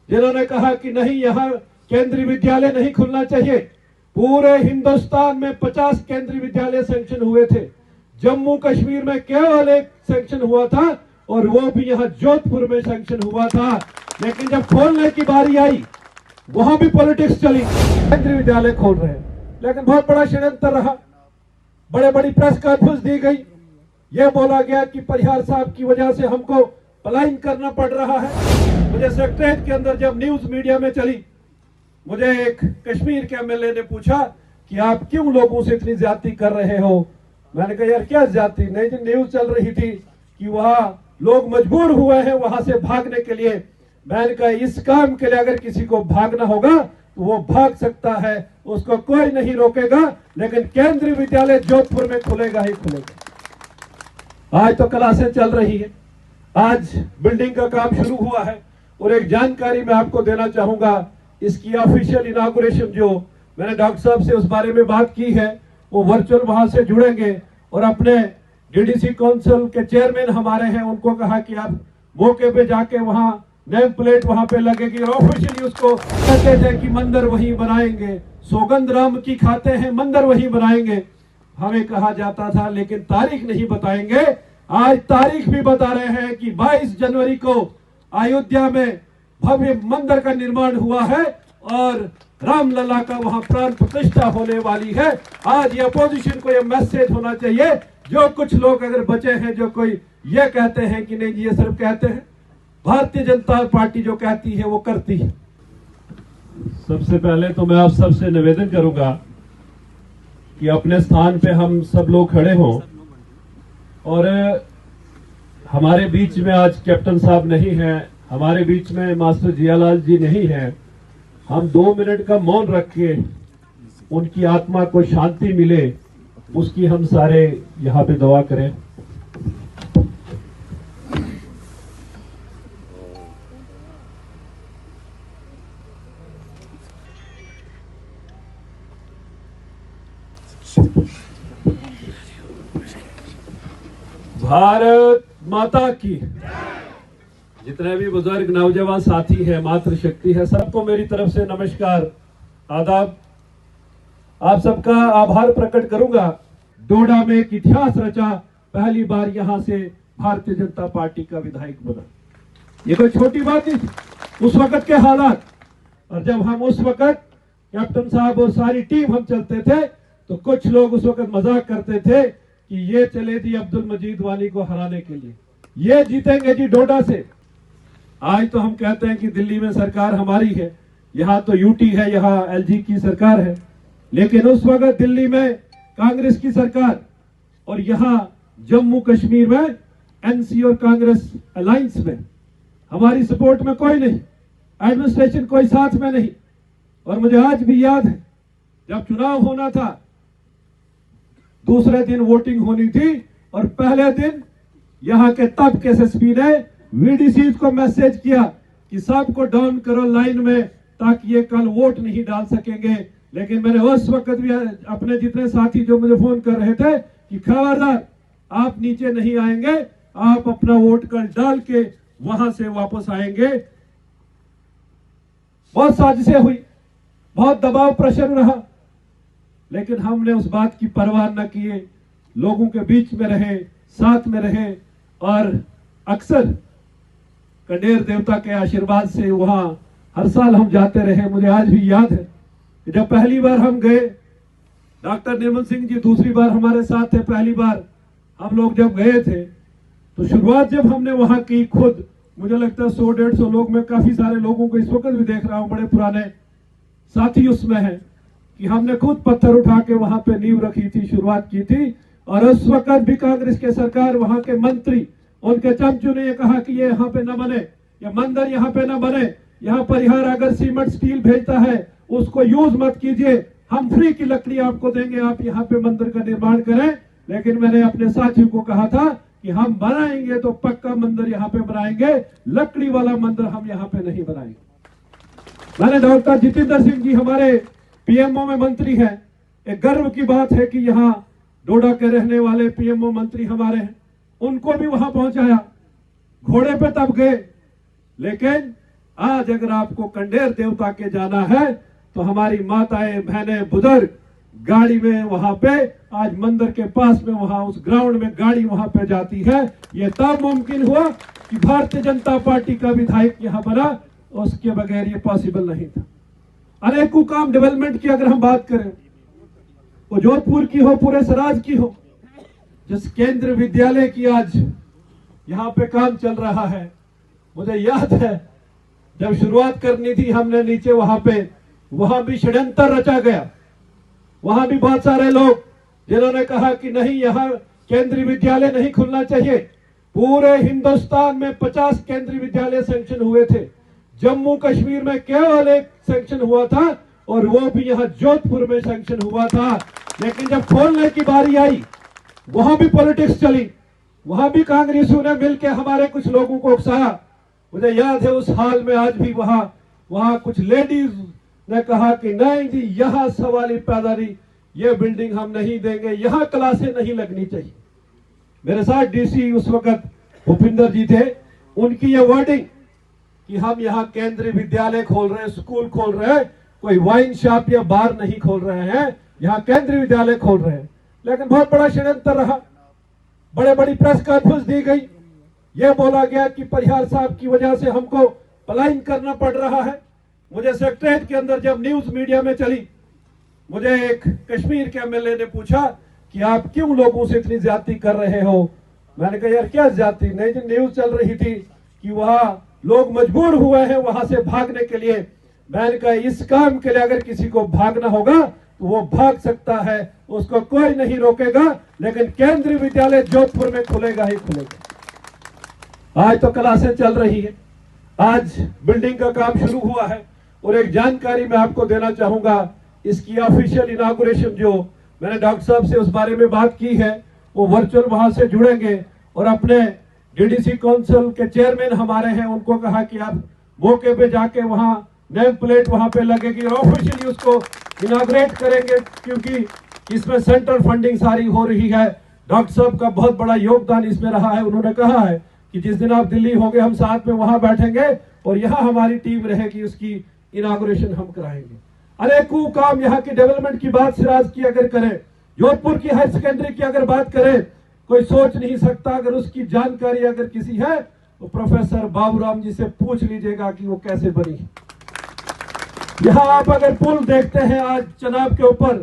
जिन्होंने कहा कि नहीं, यहाँ केंद्रीय विद्यालय नहीं खुलना चाहिए। पूरे हिंदुस्तान में 50 केंद्रीय विद्यालय सैंक्शन हुए थे, जम्मू कश्मीर में केवल एक सैंक्शन हुआ था और वो भी यहाँ जोधपुर में सैंक्शन हुआ था। लेकिन जब खोलने की बारी आई वहां भी पॉलिटिक्स चली, केंद्रीय विद्यालय खोल रहे हैं। लेकिन बहुत बड़ा षड्यंत्र रहा, बड़े बड़ी प्रेस कॉन्फ्रेंस दी गई, यह बोला गया कि परिहार साहब की वजह से हमको पलायन करना पड़ रहा है। मुझे सेक्रेटरीट के अंदर जब न्यूज मीडिया में चली, मुझे एक कश्मीर के एमएलए ने पूछा कि आप क्यों लोगों से इतनी ज्यादती कर रहे हो। मैंने कहा यार क्या ज्यादती, नहीं जी न्यूज चल रही थी कि वहां लोग मजबूर हुए हैं वहां से भागने के लिए। मैंने कहा इस काम के लिए अगर किसी को भागना होगा तो वो भाग सकता है, उसको कोई नहीं रोकेगा, लेकिन केंद्रीय विद्यालय जोधपुर में खुलेगा ही खुलेगा। आज तो क्लासें चल रही है, आज बिल्डिंग का काम शुरू हुआ है और एक जानकारी मैं आपको देना चाहूंगा, इसकी ऑफिशियल इनॉग्रेशन जो मैंने डॉक्टर साहब से उस बारे में बात की है, वो वर्चुअल वहां से जुड़ेंगे और अपने डीडीसी काउंसिल के चेयरमैन हमारे हैं, उनको कहा कि आप मौके पे जाके वहां नेम प्लेट वहां पे लगेगी और ऑफिशियली उसको कहते थे कि मंदिर वहीं बनाएंगे, सौगंध राम की खाते हैं, मंदिर वहीं बनाएंगे। हमें कहा जाता था लेकिन तारीख नहीं बताएंगे। आज तारीख भी बता रहे हैं कि 22 जनवरी को अयोध्या में भव्य मंदिर का निर्माण हुआ है और रामलला का वहां प्राण प्रतिष्ठा होने वाली है। आज ये अपोजिशन को ये मैसेज होना चाहिए, जो कुछ लोग अगर बचे हैं जो कोई ये कहते हैं कि नहीं ये सिर्फ कहते हैं, भारतीय जनता पार्टी जो कहती है वो करती है। सबसे पहले तो मैं आप सबसे निवेदन करूंगा कि अपने स्थान पे हम सब लोग खड़े हों और हमारे बीच में आज कैप्टन साहब नहीं हैं, हमारे बीच में मास्टर जियालाल जी नहीं हैं। हम 2 मिनट का मौन रख के उनकी आत्मा को शांति मिले उसकी हम सारे यहाँ पे दुआ करें। भारत माता की। जितने भी बुजुर्ग नौजवान साथी हैं, मातृशक्ति है, सबको मेरी तरफ से नमस्कार, आदाब। आप सबका आभार प्रकट करूंगा। डोडा में एक इतिहास रचा, पहली बार यहां से भारतीय जनता पार्टी का विधायक बना। ये कोई छोटी बात नहीं थी उस वक्त के हालात। और जब हम उस वक्त कैप्टन साहब और सारी टीम हम चलते थे तो कुछ लोग उस वक्त मजाक करते थे कि ये चले थी अब्दुल मजीद वानी को हराने के लिए, ये जीतेंगे जी डोडा से। आज तो हम कहते हैं कि दिल्ली में सरकार हमारी है, यहाँ तो यूटी है, यहाँ एलजी की सरकार है। लेकिन उस वक्त दिल्ली में कांग्रेस की सरकार और यहाँ जम्मू कश्मीर में एनसी और कांग्रेस अलायंस में हमारी सपोर्ट में कोई नहीं, एडमिनिस्ट्रेशन कोई साथ में नहीं। और मुझे आज भी याद है जब चुनाव होना था, दूसरे दिन वोटिंग होनी थी और पहले दिन यहाँ के तब के एसएसपी ने वीडीसी को मैसेज किया कि सबको डाउन करो लाइन में ताकि ये कल वोट नहीं डाल सकेंगे। लेकिन मैंने उस वक्त भी अपने जितने साथी जो मुझे फोन कर रहे थे कि खबरदार आप नीचे नहीं आएंगे, आप अपना वोट कल डाल के वहां से वापस आएंगे। बहुत साजिशें हुई, बहुत दबाव प्रेशर रहा, लेकिन हमने उस बात की परवाह न किए, लोगों के बीच में रहे, साथ में रहे और अक्सर कनेर देवता के आशीर्वाद से वहां हर साल हम जाते रहे। मुझे आज भी याद है कि जब पहली बार हम गए, डॉक्टर निर्मल सिंह जी दूसरी बार हमारे साथ थे, पहली बार हम लोग जब गए थे तो शुरुआत जब हमने वहां की खुद, मुझे लगता है 100-150 लोग, मैं काफी सारे लोगों को इस वक्त भी देख रहा हूं, बड़े पुराने साथी उसमें हैं, कि हमने खुद पत्थर उठा के वहां पे नींव रखी थी, शुरुआत की थी। और उस वक्त भी कांग्रेस के सरकार, वहां के मंत्री, उनके चमचों ने ये कहा कि ये यहाँ पे न बने, ये मंदिर यहाँ पे न बने, यहाँ परिहार अगर सीमेंट स्टील भेजता है उसको यूज मत कीजिए, हम फ्री की लकड़ी आपको देंगे, आप यहाँ पे मंदिर का निर्माण करें। लेकिन मैंने अपने साथियों को कहा था कि हम बनाएंगे तो पक्का मंदिर यहाँ पे बनाएंगे, लकड़ी वाला मंदिर हम यहाँ पे नहीं बनाएंगे। मैंने डॉक्टर जितेंद्र सिंह जी हमारे पीएमओ में मंत्री हैं, एक गर्व की बात है कि यहाँ डोडा के रहने वाले पीएमओ मंत्री हमारे हैं, उनको भी वहां पहुंचाया, घोड़े पे तब गए, लेकिन आज अगर आपको कंडेर देवता के जाना है तो हमारी माताएं बहनें बुजुर्ग गाड़ी में वहां पे आज मंदिर के पास में वहां उस ग्राउंड में गाड़ी वहां पे जाती है। ये तब मुमकिन हुआ कि भारतीय जनता पार्टी का विधायक यहाँ बना, उसके बगैर ये पॉसिबल नहीं था। अनेकों काम डेवलपमेंट की अगर हम बात करें, वो जोधपुर की हो, पूरे सराज की हो, जिस केंद्रीय विद्यालय की आज यहाँ पे काम चल रहा है, मुझे याद है जब शुरुआत करनी थी हमने नीचे वहां भी षड्यंत्र रचा गया। वहां भी बहुत सारे लोग जिन्होंने कहा कि नहीं, यहाँ केंद्रीय विद्यालय नहीं खुलना चाहिए। पूरे हिंदुस्तान में 50 केंद्रीय विद्यालय सैंक्शन हुए थे, जम्मू कश्मीर में केवल एक सैंक्शन हुआ था और वो भी यहाँ जोधपुर में सैंक्शन हुआ था। लेकिन जब खोलने की बारी आई, वहां भी पॉलिटिक्स चली, वहां भी कांग्रेसियों ने मिलकर हमारे कुछ लोगों को उकसाया। मुझे याद है उस हाल में आज भी वहां कुछ लेडीज ने कहा कि नहीं जी, यहां सवाल पैदा नहीं, ये बिल्डिंग हम नहीं देंगे, यहां क्लासें नहीं लगनी चाहिए। मेरे साथ डीसी उस वक्त भूपिंदर जी थे, उनकी ये वर्डिंग कि हम यहाँ केंद्रीय विद्यालय खोल रहे हैं, स्कूल खोल रहे हैं, कोई वाइन शॉप या बार नहीं खोल रहे हैं, यहाँ केंद्रीय विद्यालय खोल रहे हैं। लेकिन बहुत बड़ा षड्यंत्र रहा, बड़ी प्रेस कॉन्फ्रेंस दी गई, यह बोला गया कि परिहार साहब की वजह से हमको पलायन करना पड़ रहा है। मुझे सेक्रेटरीट के अंदर जब न्यूज मीडिया में चली, मुझे एक कश्मीर के एमएलए ने पूछा कि आप क्यों लोगों से इतनी ज्यादती कर रहे हो। मैंने कहा यार क्या ज्यादती, नहीं जी, न्यूज चल रही थी कि वहां लोग मजबूर हुए हैं वहां से भागने के लिए। मैंने कहा इस काम के लिए अगर किसी को भागना होगा तो वो भाग सकता है, उसको कोई नहीं रोकेगा, लेकिन केंद्रीय विद्यालय जोधपुर में खुलेगा ही खुलेगा। आज तो क्लासें चल रही है, आज बिल्डिंग का काम शुरू हुआ है। और एक जानकारी मैं आपको देना चाहूंगा, इसकी ऑफिशियल इनॉग्रेशन जो मैंने डॉक्टर साहब से उस बारे में बात की है, वो वर्चुअल वहां से जुड़ेंगे और अपने डीडीसी काउंसिल के चेयरमैन हमारे हैं, उनको कहा कि आप मौके पे जाके वहां नेम प्लेट वहां पे लगेगी और ऑफिशियली उसको इनॉग्रेट करेंगे, क्योंकि इसमें सेंट्रल फंडिंग सारी हो रही है। डॉक्टर साहब का बहुत बड़ा योगदान इसमें रहा है। उन्होंने कहा है कि जिस दिन आप दिल्ली होंगे हम साथ में वहां बैठेंगे और यहाँ हमारी टीम रहेगी, उसकी इनॉग्रेशन हम कराएंगे। अनेकों काम यहाँ की डेवलपमेंट की बात सिराज की अगर करें, जोधपुर की हायर सेकेंडरी की अगर बात करें, कोई सोच नहीं सकता। अगर उसकी जानकारी अगर किसी है तो प्रोफेसर बाबूराम जी से पूछ लीजिएगा कि वो कैसे बनी। यहाँ आप अगर पुल देखते हैं आज चनाब के ऊपर,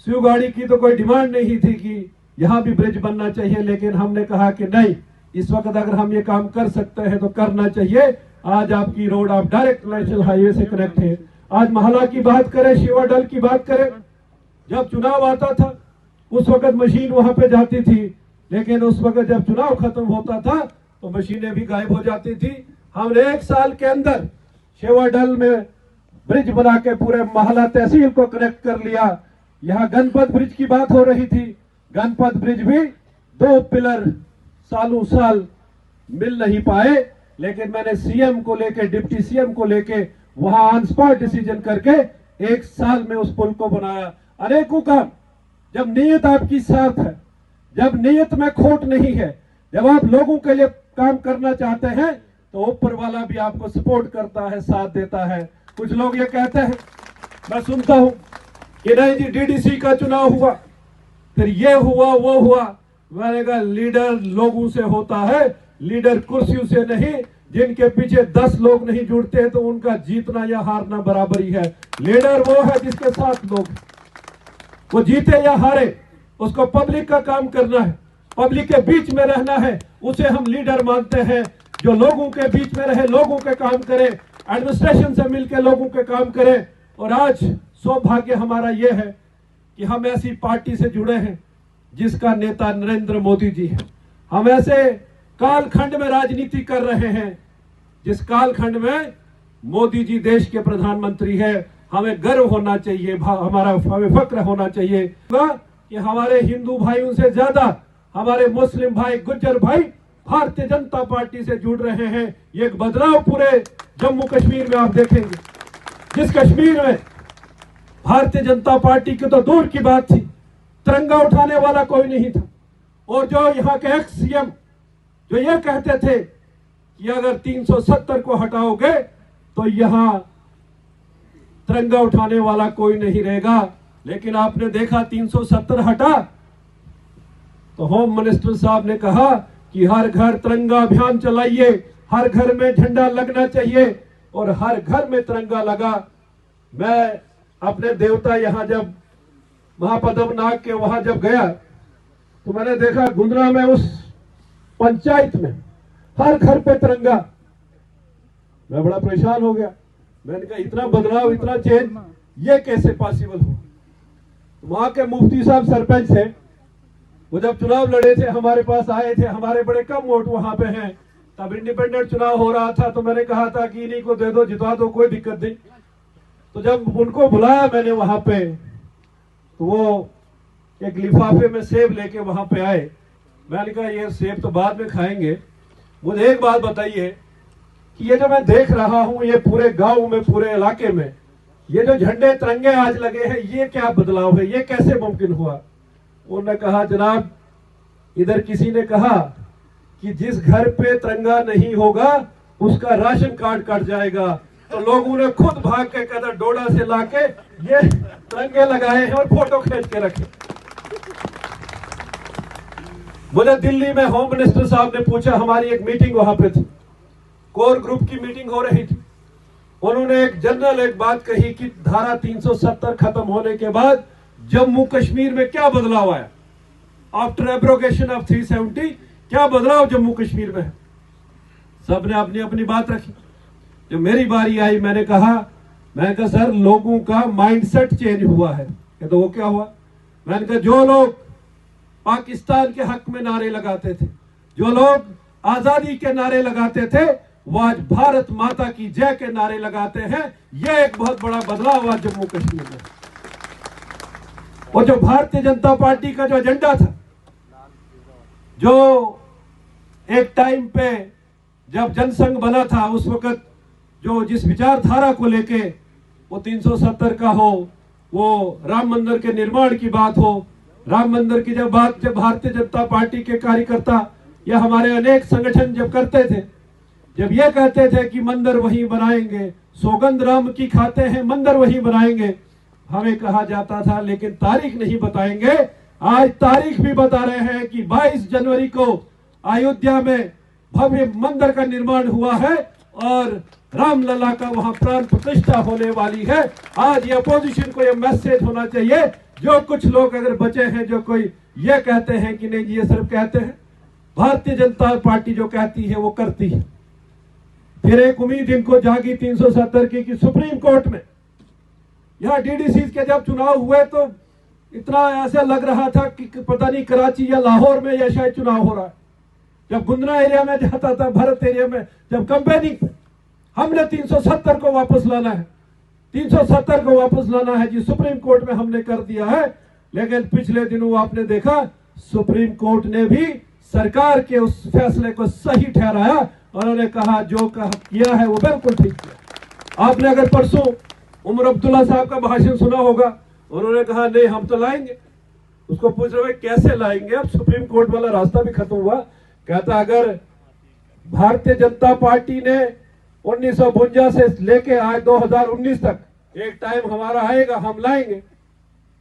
शिवगाड़ी की तो कोई डिमांड नहीं थी कि यहाँ भी ब्रिज बनना चाहिए, लेकिन हमने कहा कि नहीं, इस वक्त अगर हम ये काम कर सकते हैं तो करना चाहिए। आज आपकी रोड आप डायरेक्ट नेशनल हाईवे से कनेक्ट है। आज महला की बात करें, शिवाडल की बात करें, जब चुनाव आता था उस वक्त मशीन वहां पे जाती थी, लेकिन उस वक्त जब चुनाव खत्म होता था तो मशीनें भी गायब हो जाती थी। हमने 1 साल के अंदर शिवाडल में ब्रिज बना के पूरे महला तहसील को कनेक्ट कर लिया। यहाँ गणपत ब्रिज की बात हो रही थी, गणपत ब्रिज भी 2 पिलर सालों साल मिल नहीं पाए, लेकिन मैंने सीएम को लेके, डिप्टी सीएम को लेके वहां ऑन स्पॉट डिसीजन करके 1 साल में उस पुल को बनाया। अनेकों काम, जब नीयत आपकी साफ है, जब नीयत में खोट नहीं है, जब आप लोगों के लिए काम करना चाहते हैं तो ऊपर वाला भी आपको सपोर्ट करता है, साथ देता है। कुछ लोग ये कहते हैं, मैं सुनता हूं कि नहीं जी डीडीसी का चुनाव हुआ, फिर ये हुआ वो हुआ। मैंने कहा लीडर लोगों से होता है, लीडर कुर्सियों से नहीं। जिनके पीछे 10 लोग नहीं जुड़ते तो उनका जीतना या हारना बराबर ही है। लीडर वो है जिसके साथ लोग, वो जीते या हारे, उसको पब्लिक का काम करना है, पब्लिक के बीच में रहना है, उसे हम लीडर मानते हैं। जो लोगों के बीच में रहे, लोगों के काम करे, एडमिनिस्ट्रेशन से मिलकर लोगों के काम करे। और आज सौभाग्य हमारा यह है कि हम ऐसी पार्टी से जुड़े हैं जिसका नेता नरेंद्र मोदी जी है। हम ऐसे कालखंड में राजनीति कर रहे हैं जिस कालखंड में मोदी जी देश के प्रधानमंत्री है। हमें गर्व होना चाहिए, हमें फक्र होना चाहिए कि हमारे हिंदू भाइयों से ज्यादा हमारे मुस्लिम भाई, गुज्जर भाई भारतीय जनता पार्टी से जुड़ रहे हैं। ये एक बदलाव पूरे जम्मू कश्मीर में आप देखेंगे। जिस कश्मीर में भारतीय जनता पार्टी की तो दूर की बात थी, तिरंगा उठाने वाला कोई नहीं था। और जो यहाँ के एक्स सीएम जो ये कहते थे कि अगर 370 को हटाओगे तो यहां तिरंगा उठाने वाला कोई नहीं रहेगा। लेकिन आपने देखा 370 हटा तो होम मिनिस्टर साहब ने कहा कि हर घर तिरंगा अभियान चलाइए, हर घर में झंडा लगना चाहिए, और हर घर में तिरंगा लगा। मैं अपने देवता यहां जब महापद्मनाग के वहां जब गया तो मैंने देखा गुंद्रा में उस पंचायत में हर घर पे तिरंगा। मैं बड़ा परेशान हो गया। मैंने कहा इतना बदलाव, इतना चेंज, ये कैसे पॉसिबल हो। वहां के मुफ्ती साहब सरपंच थे, वो जब चुनाव लड़े थे हमारे पास आए थे, हमारे बड़े कम वोट वहां पे हैं, तब इंडिपेंडेंट चुनाव हो रहा था, तो मैंने कहा था कि इन्हीं को दे दो, जितवा दो, कोई दिक्कत नहीं। तो जब उनको बुलाया मैंने वहां पे, तो वो एक लिफाफे में सेब लेके वहां पे आए। मैंने कहा ये सेब तो बाद में खाएंगे, मुझे एक बात बताइए कि ये जो मैं देख रहा हूं, ये पूरे गांव में, पूरे इलाके में ये जो झंडे तिरंगे आज लगे हैं, ये क्या बदलाव है, ये कैसे मुमकिन हुआ। उन्होंने कहा जनाब, इधर किसी ने कहा कि जिस घर पे तिरंगा नहीं होगा उसका राशन कार्ड कट जाएगा, तो लोगों ने खुद भाग के कहता डोडा से लाके ये तिरंगे लगाए हैं और फोटो खींच के रखे। मुझे दिल्ली में होम मिनिस्टर साहब ने पूछा, हमारी एक मीटिंग वहां पे थी, कोर ग्रुप की मीटिंग हो रही थी। उन्होंने एक जनरल एक बात कही कि धारा 370 खत्म होने के बाद जम्मू कश्मीर में क्या बदलाव आया, आफ्टर एब्रोगेशन ऑफ 370 क्या बदलाव जम्मू कश्मीर में है। सबने अपनी अपनी बात रखी। जब मेरी बारी आई मैंने कहा सर लोगों का माइंडसेट चेंज हुआ है। तो वो क्या हुआ। मैंने कहा जो लोग पाकिस्तान के हक में नारे लगाते थे, जो लोग आजादी के नारे लगाते थे, वो आज भारत माता की जय के नारे लगाते हैं। यह एक बहुत बड़ा बदलाव हुआ जम्मू कश्मीर में। और जो भारतीय जनता पार्टी का जो एजेंडा था, जो एक टाइम पे जब जनसंघ बना था उस वक्त जो जिस विचारधारा को लेके वो 370 का हो, वो राम मंदिर के निर्माण की बात हो, राम मंदिर की जब भारतीय जनता पार्टी के कार्यकर्ता या हमारे अनेक संगठन जब करते थे, जब ये कहते थे कि मंदिर वहीं बनाएंगे, सौगंध राम की खाते हैं, मंदिर वहीं बनाएंगे, हमें कहा जाता था लेकिन तारीख नहीं बताएंगे। आज तारीख भी बता रहे हैं कि 22 जनवरी को अयोध्या में भव्य मंदिर का निर्माण हुआ है और रामलला का वहां प्राण प्रतिष्ठा होने वाली है। आज ये अपोजिशन को ये मैसेज होना चाहिए, जो कुछ लोग अगर बचे हैं जो कोई ये कहते हैं कि नहीं ये सिर्फ कहते हैं, भारतीय जनता पार्टी जो कहती है वो करती है। फिर एक उम्मीद इनको जागी 370 की कि सुप्रीम कोर्ट में, यहाँ डीडीसी के जब चुनाव हुए तो इतना ऐसा लग रहा था कि पता नहीं कराची या लाहौर में या शायद चुनाव हो रहा है। जब गुंद्रा एरिया में जाता था, भरत एरिया में जब कैंपेनिंग, हमने 370 को वापस लाना है, 370 को वापस लाना है जी, सुप्रीम कोर्ट में हमने कर दिया है। लेकिन पिछले दिनों आपने देखा सुप्रीम कोर्ट ने भी सरकार के उस फैसले को सही ठहराया। उन्होंने कहा जो किया है वो बिल्कुल ठीक किया। आपने अगर परसों उमर अब्दुल्ला साहब का भाषण सुना होगा, उन्होंने कहा नहीं हम तो लाएंगे। उसको पूछ रहे कैसे लाएंगे, अब सुप्रीम कोर्ट वाला रास्ता भी खत्म हुआ। कहता अगर भारतीय जनता पार्टी ने 1952 से लेके आज 2019 तक एक टाइम हमारा आएगा, हम लाएंगे।